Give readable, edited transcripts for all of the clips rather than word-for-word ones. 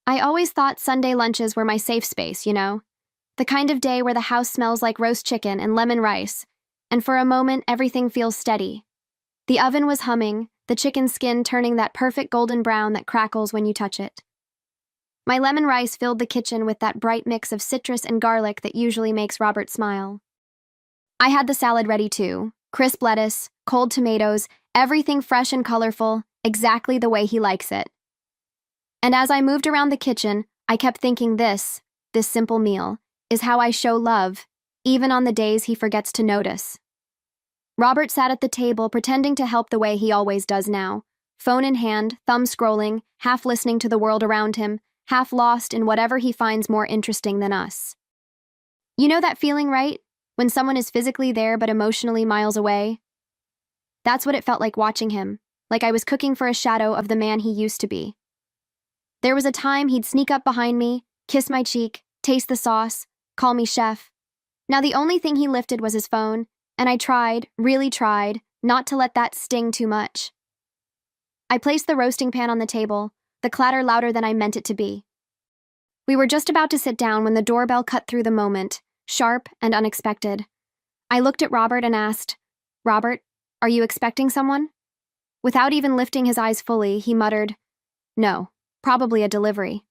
I always thought Sunday lunches were my safe space, you know? The kind of day where the house smells like roast chicken and lemon rice, and for a moment everything feels steady. The oven was humming, the chicken skin turning that perfect golden brown that crackles when you touch it. My lemon rice filled the kitchen with that bright mix of citrus and garlic that usually makes Robert smile. I had the salad ready too, crisp lettuce, cold tomatoes, everything fresh and colorful, exactly the way he likes it. And as I moved around the kitchen, I kept thinking this simple meal, is how I show love, even on the days he forgets to notice. Robert sat at the table pretending to help the way he always does now, phone in hand, thumb scrolling, half listening to the world around him, half lost in whatever he finds more interesting than us. You know that feeling, right? When someone is physically there but emotionally miles away? That's what it felt like watching him, like I was cooking for a shadow of the man he used to be. There was a time he'd sneak up behind me, kiss my cheek, taste the sauce, call me chef. Now the only thing he lifted was his phone, and I tried, really tried, not to let that sting too much. I placed the roasting pan on the table, the clatter louder than I meant it to be. We were just about to sit down when the doorbell cut through the moment, sharp and unexpected. I looked at Robert and asked, "Robert, are you expecting someone?" Without even lifting his eyes fully, he muttered, "No, probably a delivery."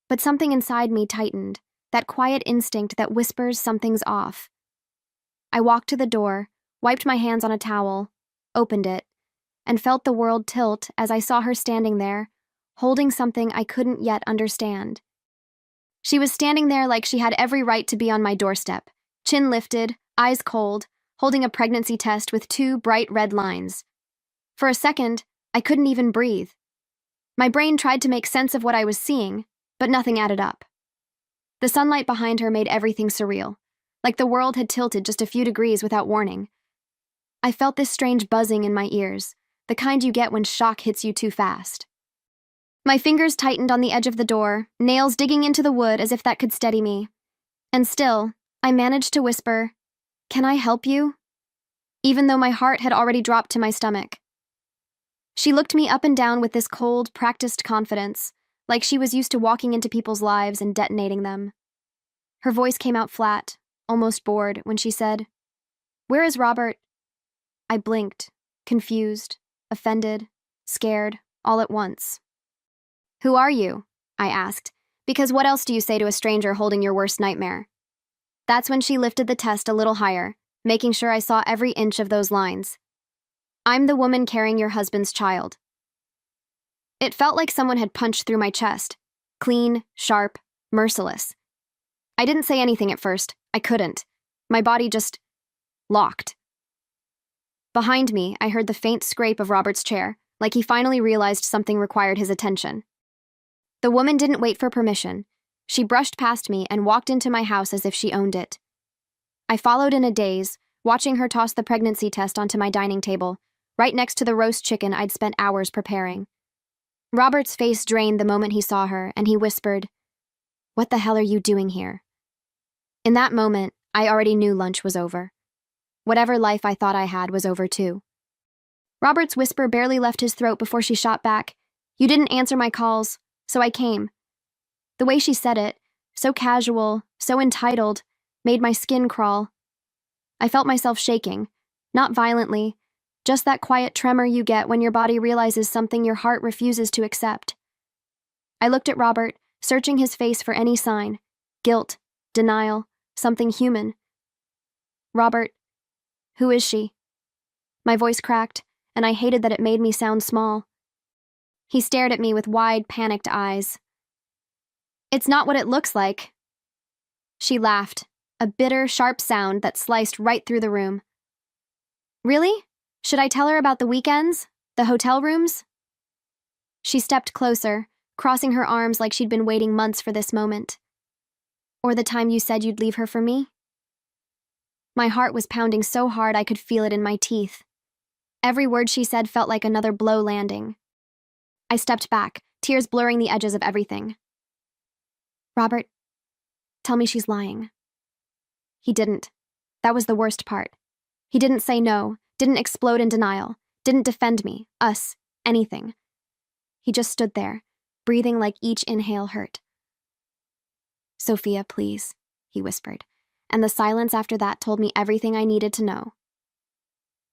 But something inside me tightened, that quiet instinct that whispers something's off. I walked to the door, wiped my hands on a towel, opened it, and felt the world tilt as I saw her standing there, holding something I couldn't yet understand. She was standing there like she had every right to be on my doorstep, chin lifted, eyes cold, holding a pregnancy test with two bright red lines. For a second, I couldn't even breathe. My brain tried to make sense of what I was seeing, but nothing added up. The sunlight behind her made everything surreal, like the world had tilted just a few degrees without warning. I felt this strange buzzing in my ears, the kind you get when shock hits you too fast. My fingers tightened on the edge of the door, nails digging into the wood as if that could steady me. And still, I managed to whisper, "Can I help you?" Even though my heart had already dropped to my stomach. She looked me up and down with this cold, practiced confidence, like she was used to walking into people's lives and detonating them. Her voice came out flat, almost bored, when she said, "Where is Robert?" I blinked, confused, offended, scared, all at once. "Who are you?" I asked, because what else do you say to a stranger holding your worst nightmare? That's when she lifted the test a little higher, making sure I saw every inch of those lines. "I'm the woman carrying your husband's child." It felt like someone had punched through my chest, clean, sharp, merciless. I didn't say anything at first. I couldn't. My body just locked. Behind me, I heard the faint scrape of Robert's chair, like he finally realized something required his attention. The woman didn't wait for permission. She brushed past me and walked into my house as if she owned it. I followed in a daze, watching her toss the pregnancy test onto my dining table, right next to the roast chicken I'd spent hours preparing. Robert's face drained the moment he saw her, and he whispered, "What the hell are you doing here?" In that moment, I already knew lunch was over. Whatever life I thought I had was over too. Robert's whisper barely left his throat before she shot back, "You didn't answer my calls, so I came." The way she said it, so casual, so entitled, made my skin crawl. I felt myself shaking, not violently, just that quiet tremor you get when your body realizes something your heart refuses to accept. I looked at Robert, searching his face for any sign, guilt, denial, something human. "Robert, who is she?" My voice cracked, and I hated that it made me sound small. He stared at me with wide, panicked eyes. "It's not what it looks like." She laughed, a bitter, sharp sound that sliced right through the room. "Really? Should I tell her about the weekends? The hotel rooms?" She stepped closer, crossing her arms like she'd been waiting months for this moment. "Or the time you said you'd leave her for me?" My heart was pounding so hard I could feel it in my teeth. Every word she said felt like another blow landing. I stepped back, tears blurring the edges of everything. "Robert, tell me she's lying." He didn't. That was the worst part. He didn't say no, didn't explode in denial, didn't defend me, us, anything. He just stood there, breathing like each inhale hurt. "Sophia, please," he whispered, and the silence after that told me everything I needed to know.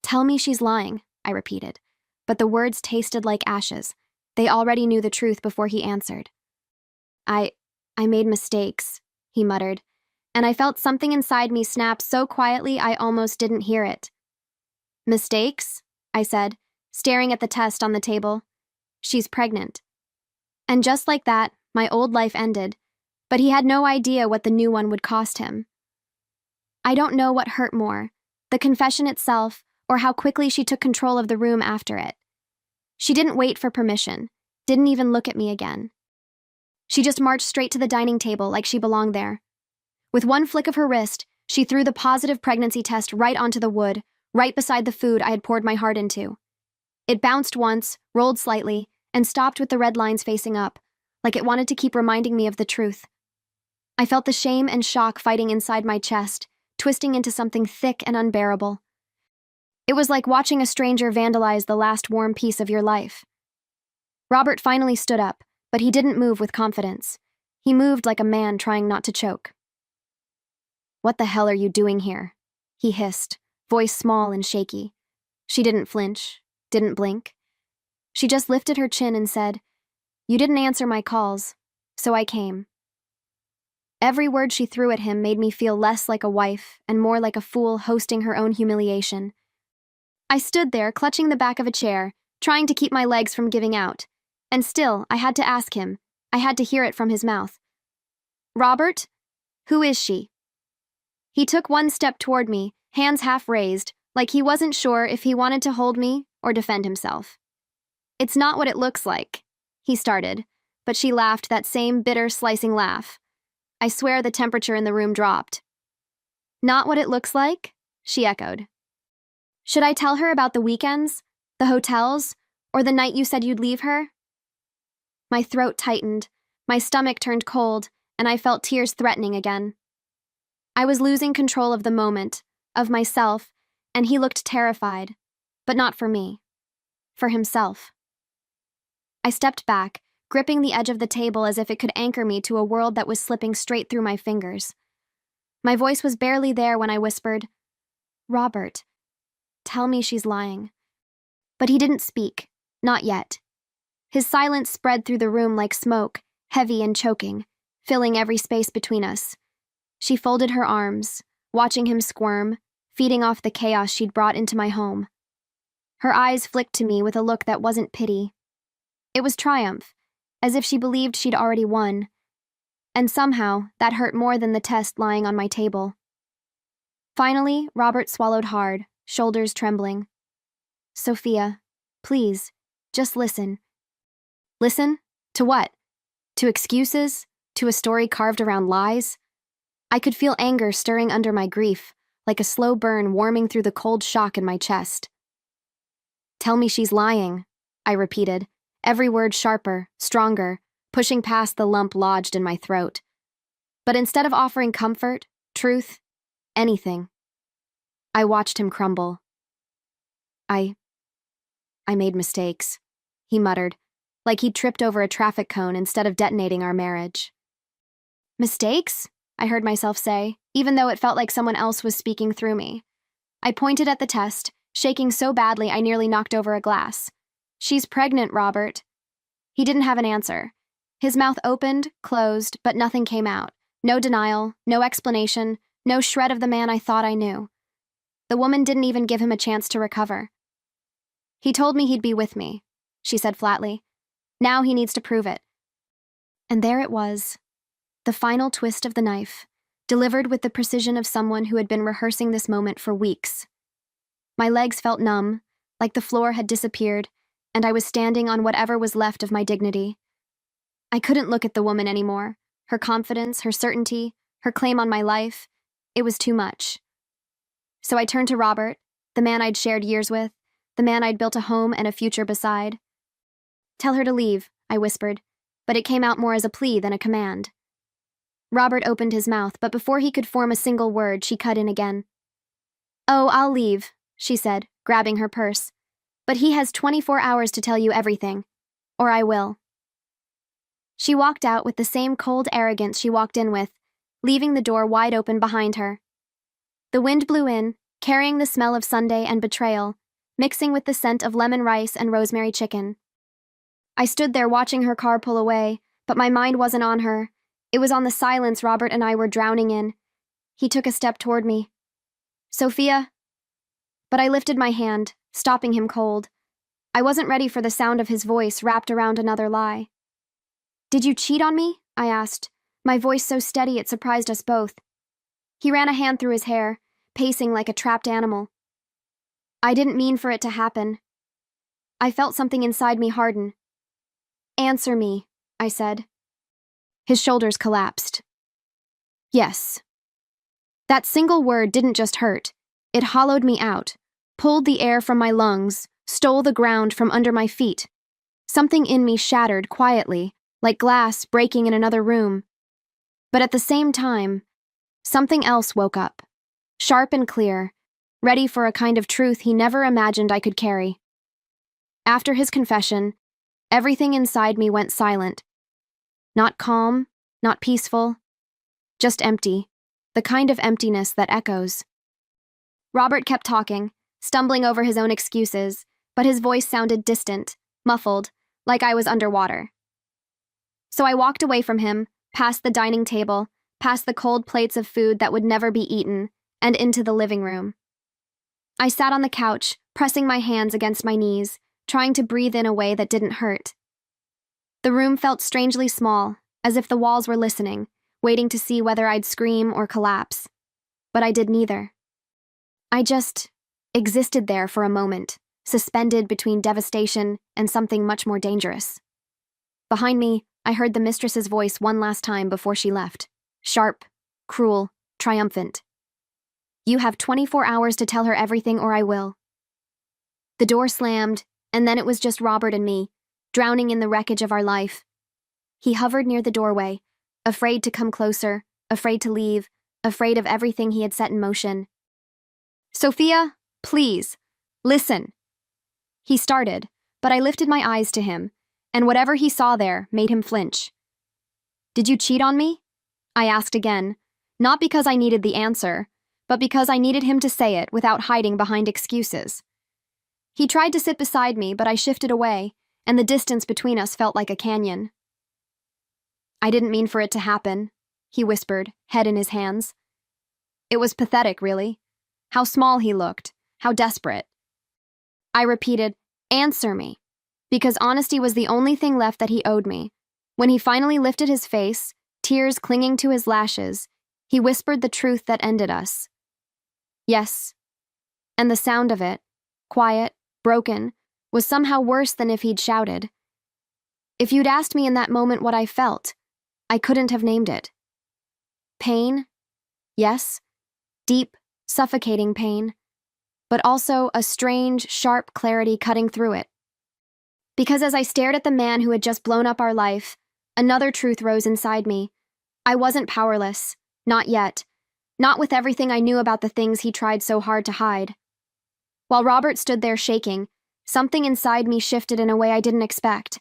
"Tell me she's lying," I repeated, but the words tasted like ashes. They already knew the truth before he answered. I made mistakes," he muttered, and I felt something inside me snap so quietly I almost didn't hear it. "Mistakes?" I said, staring at the test on the table. "She's pregnant." And just like that, my old life ended, but he had no idea what the new one would cost him. I don't know what hurt more, the confession itself, or how quickly she took control of the room after it. She didn't wait for permission, didn't even look at me again. She just marched straight to the dining table like she belonged there. With one flick of her wrist, she threw the positive pregnancy test right onto the wood, right beside the food I had poured my heart into. It bounced once, rolled slightly, and stopped with the red lines facing up, like it wanted to keep reminding me of the truth. I felt the shame and shock fighting inside my chest, twisting into something thick and unbearable. It was like watching a stranger vandalize the last warm piece of your life. Robert finally stood up, but he didn't move with confidence. He moved like a man trying not to choke. "What the hell are you doing here?" he hissed, voice small and shaky. She didn't flinch, didn't blink. She just lifted her chin and said, "You didn't answer my calls, so I came." Every word she threw at him made me feel less like a wife and more like a fool hosting her own humiliation. I stood there, clutching the back of a chair, trying to keep my legs from giving out. And still, I had to ask him. I had to hear it from his mouth. "Robert? Who is she?" He took one step toward me, hands half raised, like he wasn't sure if he wanted to hold me or defend himself. "It's not what it looks like," he started, but she laughed that same bitter, slicing laugh. I swear the temperature in the room dropped. "Not what it looks like?" she echoed. "Should I tell her about the weekends, the hotels, or the night you said you'd leave her?" My throat tightened, my stomach turned cold, and I felt tears threatening again. I was losing control of the moment, of myself, and he looked terrified, but not for me, for himself. I stepped back, gripping the edge of the table as if it could anchor me to a world that was slipping straight through my fingers. My voice was barely there when I whispered, "Robert, tell me she's lying." But he didn't speak, not yet. His silence spread through the room like smoke, heavy and choking, filling every space between us. She folded her arms, watching him squirm, feeding off the chaos she'd brought into my home. Her eyes flicked to me with a look that wasn't pity. It was triumph, as if she believed she'd already won. And somehow, that hurt more than the test lying on my table. Finally, Robert swallowed hard, shoulders trembling. "Sophia, please, just listen." Listen? To what? To excuses? To a story carved around lies? I could feel anger stirring under my grief, like a slow burn warming through the cold shock in my chest. "Tell me she's lying," I repeated, every word sharper, stronger, pushing past the lump lodged in my throat. But instead of offering comfort, truth, anything, I watched him crumble. I made mistakes," he muttered, like he'd tripped over a traffic cone instead of detonating our marriage. "Mistakes?" I heard myself say, even though it felt like someone else was speaking through me. I pointed at the test, shaking so badly I nearly knocked over a glass. "She's pregnant, Robert." He didn't have an answer. His mouth opened, closed, but nothing came out. No denial, no explanation, no shred of the man I thought I knew. The woman didn't even give him a chance to recover. "He told me he'd be with me," she said flatly. "Now he needs to prove it." And there it was, the final twist of the knife, delivered with the precision of someone who had been rehearsing this moment for weeks. My legs felt numb, like the floor had disappeared, and I was standing on whatever was left of my dignity. I couldn't look at the woman anymore. Her confidence, her certainty, her claim on my life, it was too much. So I turned to Robert, the man I'd shared years with, the man I'd built a home and a future beside. "Tell her to leave," I whispered, but it came out more as a plea than a command. Robert opened his mouth, but before he could form a single word, she cut in again. "Oh, I'll leave," she said, grabbing her purse. "But he has 24 hours to tell you everything. Or I will." She walked out with the same cold arrogance she walked in with, leaving the door wide open behind her. The wind blew in, carrying the smell of Sunday and betrayal, mixing with the scent of lemon rice and rosemary chicken. I stood there watching her car pull away, but my mind wasn't on her. It was on the silence Robert and I were drowning in. He took a step toward me. "Sophia?" But I lifted my hand, stopping him cold. I wasn't ready for the sound of his voice wrapped around another lie. "Did you cheat on me?" I asked, my voice so steady it surprised us both. He ran a hand through his hair, pacing like a trapped animal. "I didn't mean for it to happen." I felt something inside me harden. "Answer me," I said. His shoulders collapsed. "Yes." That single word didn't just hurt. It hollowed me out, pulled the air from my lungs, stole the ground from under my feet. Something in me shattered quietly, like glass breaking in another room. But at the same time, something else woke up, sharp and clear, ready for a kind of truth he never imagined I could carry. After his confession, everything inside me went silent. Not calm, not peaceful, just empty, the kind of emptiness that echoes. Robert kept talking, stumbling over his own excuses, but his voice sounded distant, muffled, like I was underwater. So I walked away from him, past the dining table, past the cold plates of food that would never be eaten, and into the living room. I sat on the couch, pressing my hands against my knees, trying to breathe in a way that didn't hurt. The room felt strangely small, as if the walls were listening, waiting to see whether I'd scream or collapse. But I did neither. I just existed there for a moment, suspended between devastation and something much more dangerous. Behind me, I heard the mistress's voice one last time before she left. Sharp, cruel, triumphant. "You have 24 hours to tell her everything or I will." The door slammed, and then it was just Robert and me, drowning in the wreckage of our life. He hovered near the doorway, afraid to come closer, afraid to leave, afraid of everything he had set in motion. "Sophia, please, listen." He started, but I lifted my eyes to him, and whatever he saw there made him flinch. "Did you cheat on me?" I asked again, not because I needed the answer, but because I needed him to say it without hiding behind excuses. He tried to sit beside me, but I shifted away, and the distance between us felt like a canyon. "I didn't mean for it to happen," he whispered, head in his hands. It was pathetic, really. How small he looked, how desperate. I repeated, "Answer me," because honesty was the only thing left that he owed me. When he finally lifted his face, tears clinging to his lashes, he whispered the truth that ended us. Yes. And the sound of it, quiet, broken, was somehow worse than if he'd shouted. If you'd asked me in that moment what I felt, I couldn't have named it. Pain? Yes. Deep, suffocating pain. But also a strange, sharp clarity cutting through it. Because as I stared at the man who had just blown up our life, another truth rose inside me. I wasn't powerless. Not yet. Not with everything I knew about the things he tried so hard to hide. While Robert stood there shaking, something inside me shifted in a way I didn't expect.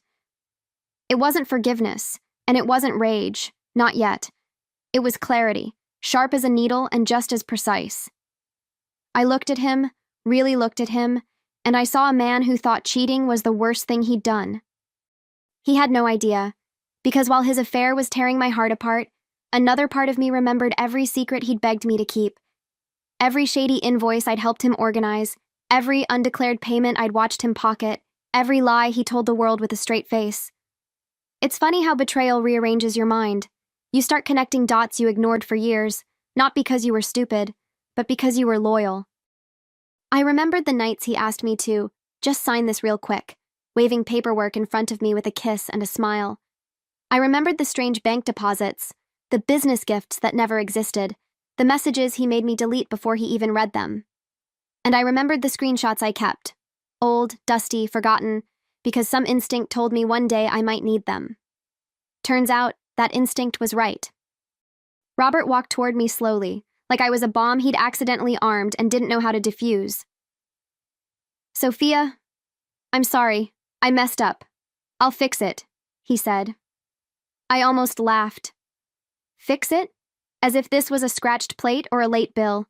It wasn't forgiveness, and it wasn't rage. Not yet. It was clarity, sharp as a needle and just as precise. I looked at him, really looked at him, and I saw a man who thought cheating was the worst thing he'd done. He had no idea, because while his affair was tearing my heart apart, another part of me remembered every secret he'd begged me to keep, every shady invoice I'd helped him organize, every undeclared payment I'd watched him pocket, every lie he told the world with a straight face. It's funny how betrayal rearranges your mind. You start connecting dots you ignored for years, not because you were stupid, but because you were loyal. I remembered the nights he asked me to, "Just sign this real quick," waving paperwork in front of me with a kiss and a smile. I remembered the strange bank deposits, the business gifts that never existed, the messages he made me delete before he even read them. And I remembered the screenshots I kept, old, dusty, forgotten, because some instinct told me one day I might need them. Turns out, that instinct was right. Robert walked toward me slowly, like I was a bomb he'd accidentally armed and didn't know how to defuse. "Sophia, I'm sorry. I messed up. I'll fix it," he said. I almost laughed. Fix it? As if this was a scratched plate or a late bill.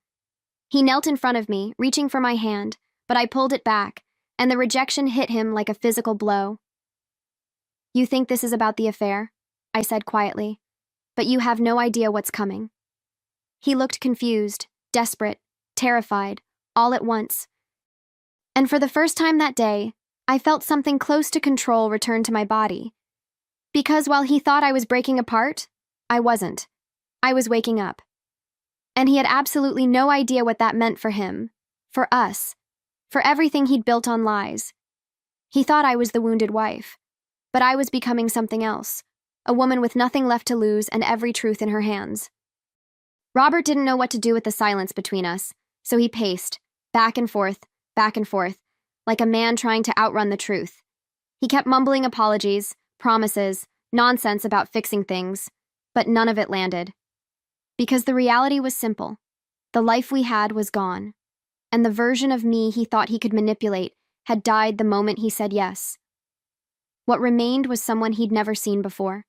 He knelt in front of me, reaching for my hand, but I pulled it back, and the rejection hit him like a physical blow. You think this is about the affair? I said quietly. But you have no idea what's coming. He looked confused, desperate, terrified, all at once. And for the first time that day, I felt something close to control return to my body. Because while he thought I was breaking apart, I wasn't. I was waking up. And he had absolutely no idea what that meant for him, for us, for everything he'd built on lies. He thought I was the wounded wife, but I was becoming something else, a woman with nothing left to lose and every truth in her hands. Robert didn't know what to do with the silence between us, so he paced, back and forth, like a man trying to outrun the truth. He kept mumbling apologies, promises, nonsense about fixing things, but none of it landed. Because the reality was simple. The life we had was gone, and the version of me he thought he could manipulate had died the moment he said yes. What remained was someone he'd never seen before,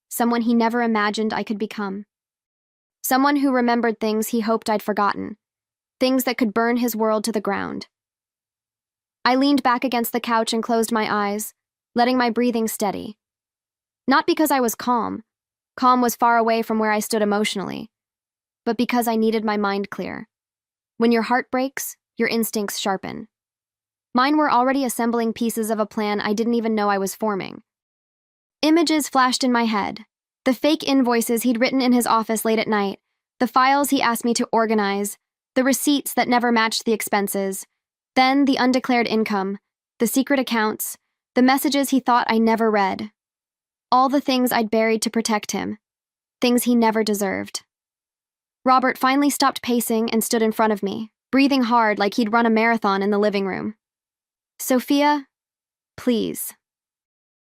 someone he never imagined I could become. Someone who remembered things he hoped I'd forgotten, things that could burn his world to the ground. I leaned back against the couch and closed my eyes, letting my breathing steady. Not because I was calm was far away from where I stood emotionally, but because I needed my mind clear. When your heart breaks, your instincts sharpen. Mine were already assembling pieces of a plan I didn't even know I was forming. Images flashed in my head. The fake invoices he'd written in his office late at night, the files he asked me to organize, the receipts that never matched the expenses, then the undeclared income, the secret accounts, the messages he thought I never read. All the things I'd buried to protect him, things he never deserved. Robert finally stopped pacing and stood in front of me, breathing hard like he'd run a marathon in the living room. Sophia, please.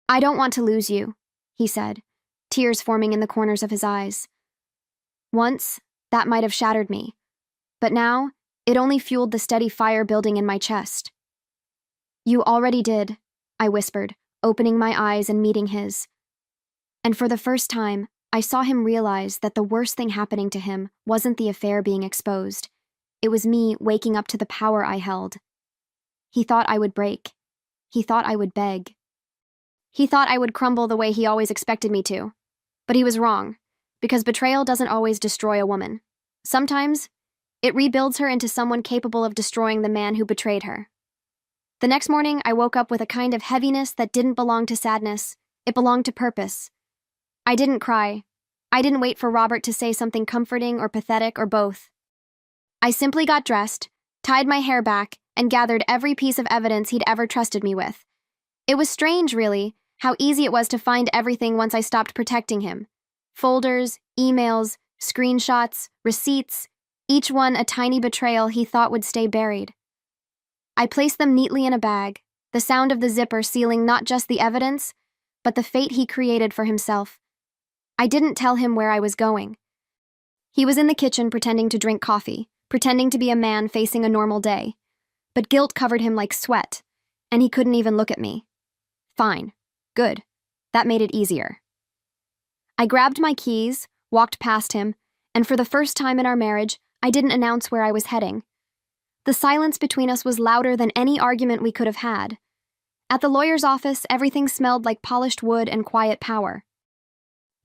I don't want to lose you, he said, tears forming in the corners of his eyes. Once, that might have shattered me, but now, it only fueled the steady fire building in my chest. You already did, I whispered, opening my eyes and meeting his. And for the first time, I saw him realize that the worst thing happening to him wasn't the affair being exposed. It was me waking up to the power I held. He thought I would break. He thought I would beg. He thought I would crumble the way he always expected me to. But he was wrong, because betrayal doesn't always destroy a woman. Sometimes, it rebuilds her into someone capable of destroying the man who betrayed her. The next morning, I woke up with a kind of heaviness that didn't belong to sadness. It belonged to purpose. I didn't cry. I didn't wait for Robert to say something comforting or pathetic or both. I simply got dressed, tied my hair back, and gathered every piece of evidence he'd ever trusted me with. It was strange, really, how easy it was to find everything once I stopped protecting him. Folders, emails, screenshots, receipts, each one a tiny betrayal he thought would stay buried. I placed them neatly in a bag, the sound of the zipper sealing not just the evidence, but the fate he created for himself. I didn't tell him where I was going. He was in the kitchen pretending to drink coffee, pretending to be a man facing a normal day. But guilt covered him like sweat, and he couldn't even look at me. Fine. Good. That made it easier. I grabbed my keys, walked past him, and for the first time in our marriage, I didn't announce where I was heading. The silence between us was louder than any argument we could have had. At the lawyer's office, everything smelled like polished wood and quiet power.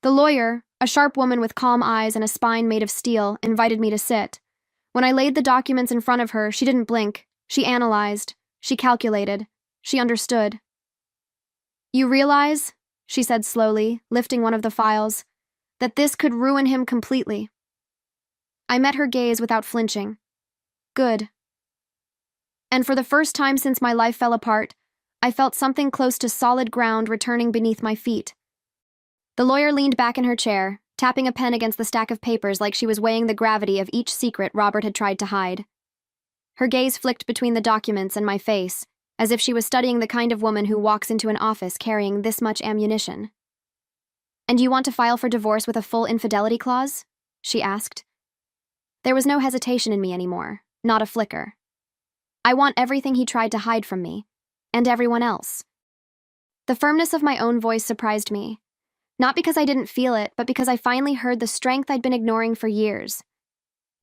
The lawyer, a sharp woman with calm eyes and a spine made of steel, invited me to sit. When I laid the documents in front of her, she didn't blink. She analyzed. She calculated. She understood. You realize, she said slowly, lifting one of the files, that this could ruin him completely. I met her gaze without flinching. Good. And for the first time since my life fell apart, I felt something close to solid ground returning beneath my feet. The lawyer leaned back in her chair, tapping a pen against the stack of papers like she was weighing the gravity of each secret Robert had tried to hide. Her gaze flicked between the documents and my face, as if she was studying the kind of woman who walks into an office carrying this much ammunition. And you want to file for divorce with a full infidelity clause? She asked. There was no hesitation in me anymore, not a flicker. I want everything he tried to hide from me, and everyone else. The firmness of my own voice surprised me. Not because I didn't feel it, but because I finally heard the strength I'd been ignoring for years.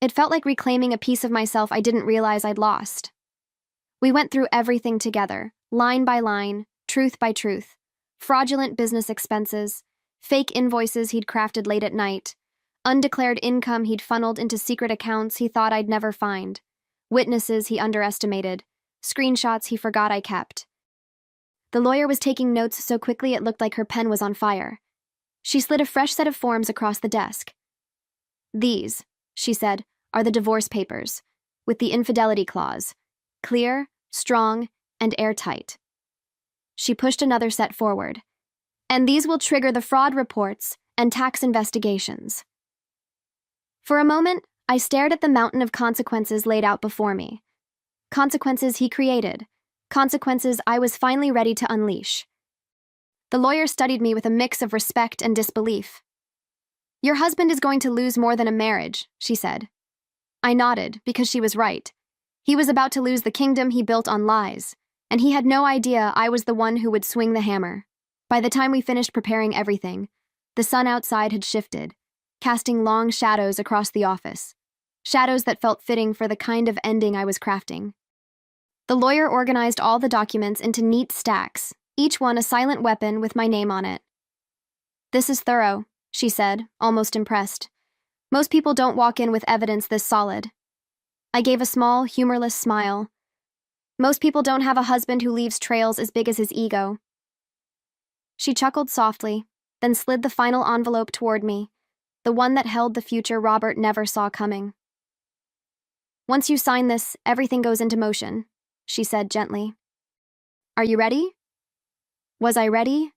It felt like reclaiming a piece of myself I didn't realize I'd lost. We went through everything together, line by line, truth by truth. Fraudulent business expenses, fake invoices he'd crafted late at night, undeclared income he'd funneled into secret accounts he thought I'd never find, witnesses he underestimated, screenshots he forgot I kept. The lawyer was taking notes so quickly it looked like her pen was on fire. She slid a fresh set of forms across the desk. "These," she said, "are the divorce papers, with the infidelity clause. Clear, strong, and airtight." She pushed another set forward. "And these will trigger the fraud reports and tax investigations." For a moment, I stared at the mountain of consequences laid out before me. Consequences he created. Consequences I was finally ready to unleash. The lawyer studied me with a mix of respect and disbelief. "Your husband is going to lose more than a marriage," she said. I nodded, because she was right. He was about to lose the kingdom he built on lies, and he had no idea I was the one who would swing the hammer. By the time we finished preparing everything, the sun outside had shifted, casting long shadows across the office. Shadows that felt fitting for the kind of ending I was crafting. The lawyer organized all the documents into neat stacks, each one a silent weapon with my name on it. "This is thorough," she said, almost impressed. "Most people don't walk in with evidence this solid." I gave a small, humorless smile. "Most people don't have a husband who leaves trails as big as his ego." She chuckled softly, then slid the final envelope toward me, the one that held the future Robert never saw coming. "Once you sign this, everything goes into motion," she said gently. "Are you ready?" Was I ready?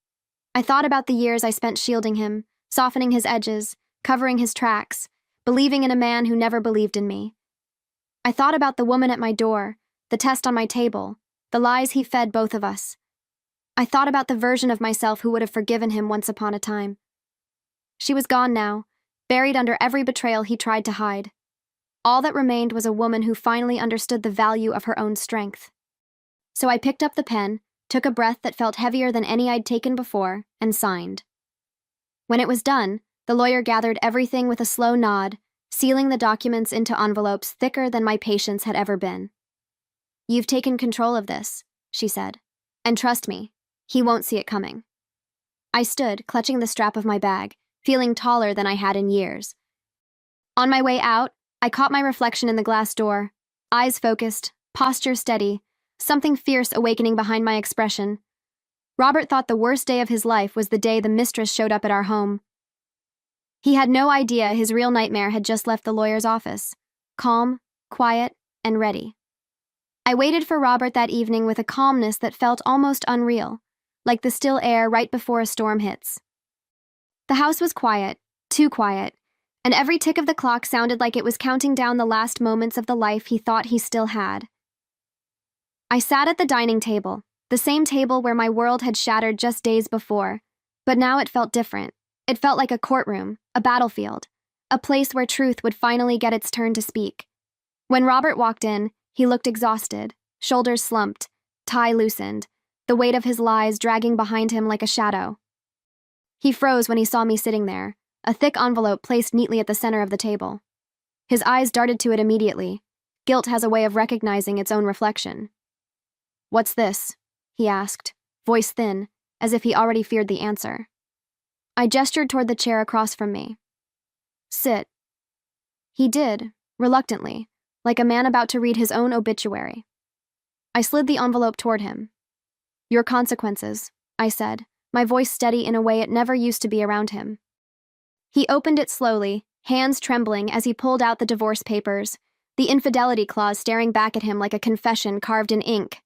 I thought about the years I spent shielding him, softening his edges, covering his tracks, believing in a man who never believed in me. I thought about the woman at my door, the test on my table, the lies he fed both of us. I thought about the version of myself who would have forgiven him once upon a time. She was gone now, buried under every betrayal he tried to hide. All that remained was a woman who finally understood the value of her own strength. So I picked up the pen, took a breath that felt heavier than any I'd taken before, and signed. When it was done, the lawyer gathered everything with a slow nod, sealing the documents into envelopes thicker than my patience had ever been. "You've taken control of this," she said. "And trust me, he won't see it coming." I stood, clutching the strap of my bag, feeling taller than I had in years. On my way out, I caught my reflection in the glass door, eyes focused, posture steady, something fierce awakening behind my expression. Robert thought the worst day of his life was the day the mistress showed up at our home. He had no idea his real nightmare had just left the lawyer's office, calm, quiet, and ready. I waited for Robert that evening with a calmness that felt almost unreal, like the still air right before a storm hits. The house was quiet, too quiet, and every tick of the clock sounded like it was counting down the last moments of the life he thought he still had. I sat at the dining table, the same table where my world had shattered just days before, but now it felt different. It felt like a courtroom, a battlefield, a place where truth would finally get its turn to speak. When Robert walked in, he looked exhausted, shoulders slumped, tie loosened, the weight of his lies dragging behind him like a shadow. He froze when he saw me sitting there, a thick envelope placed neatly at the center of the table. His eyes darted to it immediately. Guilt has a way of recognizing its own reflection. "What's this?" he asked, voice thin, as if he already feared the answer. I gestured toward the chair across from me. "Sit." He did, reluctantly, like a man about to read his own obituary. I slid the envelope toward him. "Your consequences," I said, my voice steady in a way it never used to be around him. He opened it slowly, hands trembling as he pulled out the divorce papers, the infidelity clause staring back at him like a confession carved in ink.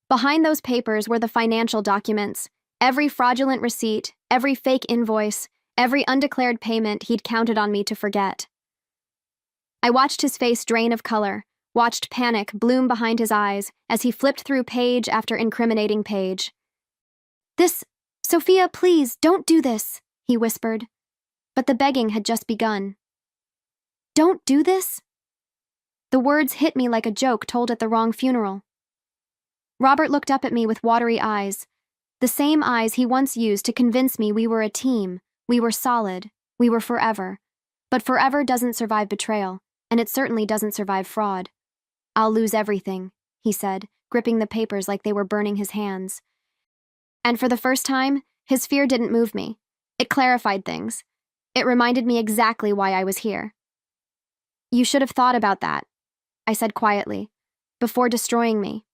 Behind those papers were the financial documents, every fraudulent receipt, every fake invoice, every undeclared payment he'd counted on me to forget. I watched his face drain of color, watched panic bloom behind his eyes as he flipped through page after incriminating page. Sophia, please, don't do this," he whispered. But the begging had just begun. "Don't do this?" The words hit me like a joke told at the wrong funeral. Robert looked up at me with watery eyes. The same eyes he once used to convince me we were a team, we were solid, we were forever. But forever doesn't survive betrayal, and it certainly doesn't survive fraud. "I'll lose everything," he said, gripping the papers like they were burning his hands. And for the first time, his fear didn't move me. It clarified things. It reminded me exactly why I was here. "You should have thought about that," I said quietly, "before destroying me."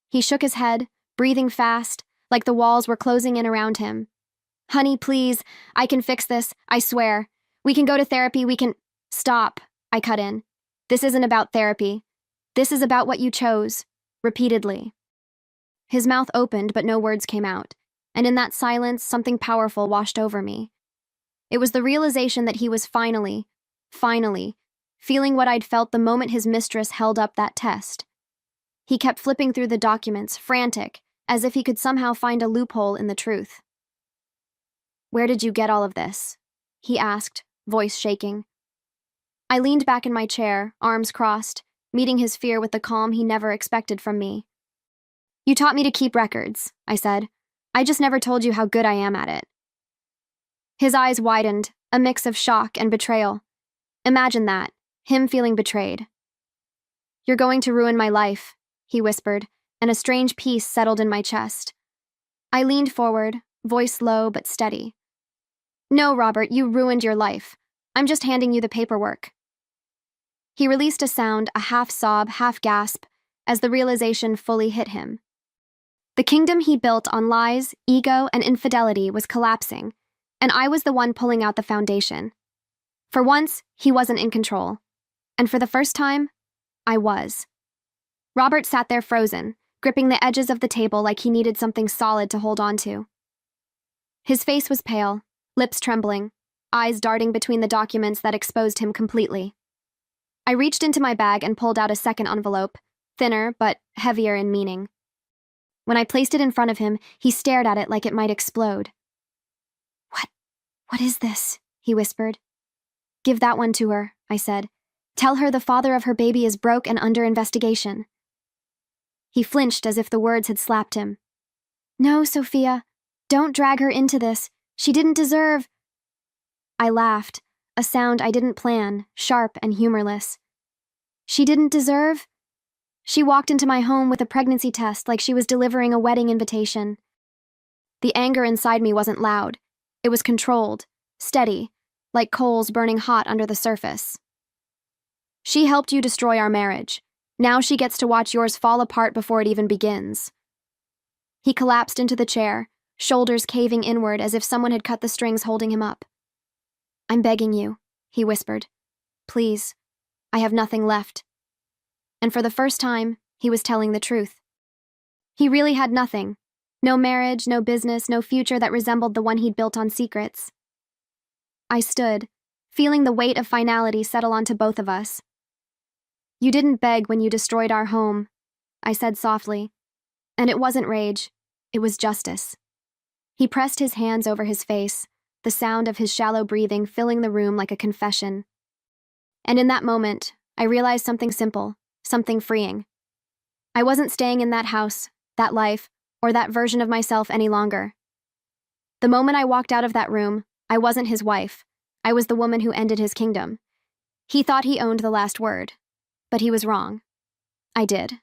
He shook his head, breathing fast, like the walls were closing in around him. "Honey, please, I can fix this, I swear. We can go to therapy, we can—" "Stop," I cut in. "This isn't about therapy. This is about what you chose," repeatedly. His mouth opened, but no words came out, and in that silence, something powerful washed over me. It was the realization that he was finally, feeling what I'd felt the moment his mistress held up that test. He kept flipping through the documents, frantic, as if he could somehow find a loophole in the truth. "Where did you get all of this?" he asked, voice shaking. I leaned back in my chair, arms crossed, meeting his fear with the calm he never expected from me. "You taught me to keep records," I said. "I just never told you how good I am at it." His eyes widened, a mix of shock and betrayal. Imagine that, him feeling betrayed. "You're going to ruin my life," he whispered, and a strange peace settled in my chest. I leaned forward, voice low but steady. "No, Robert, you ruined your life. I'm just handing you the paperwork." He released a sound, a half sob, half gasp, as the realization fully hit him. The kingdom he built on lies, ego, and infidelity was collapsing, and I was the one pulling out the foundation. For once, he wasn't in control. And for the first time, I was. Robert sat there frozen, gripping the edges of the table like he needed something solid to hold on to. His face was pale, lips trembling, eyes darting between the documents that exposed him completely. I reached into my bag and pulled out a second envelope, thinner but heavier in meaning. When I placed it in front of him, he stared at it like it might explode. What is this?" he whispered. "Give that one to her," I said. "Tell her the father of her baby is broke and under investigation." He flinched as if the words had slapped him. "No, Sophia. Don't drag her into this. She didn't deserve—" I laughed, a sound I didn't plan, sharp and humorless. "She didn't deserve?" She walked into my home with a pregnancy test like she was delivering a wedding invitation. The anger inside me wasn't loud. It was controlled, steady, like coals burning hot under the surface. "She helped you destroy our marriage. Now she gets to watch yours fall apart before it even begins." He collapsed into the chair, shoulders caving inward as if someone had cut the strings holding him up. "I'm begging you," he whispered. "Please. I have nothing left." And for the first time, he was telling the truth. He really had nothing. No marriage, no business, no future that resembled the one he'd built on secrets. I stood, feeling the weight of finality settle onto both of us. "You didn't beg when you destroyed our home," I said softly. And it wasn't rage, it was justice. He pressed his hands over his face, the sound of his shallow breathing filling the room like a confession. And in that moment, I realized something simple, something freeing. I wasn't staying in that house, that life, or that version of myself any longer. The moment I walked out of that room, I wasn't his wife. I was the woman who ended his kingdom. He thought he owned the last word, but he was wrong. I did.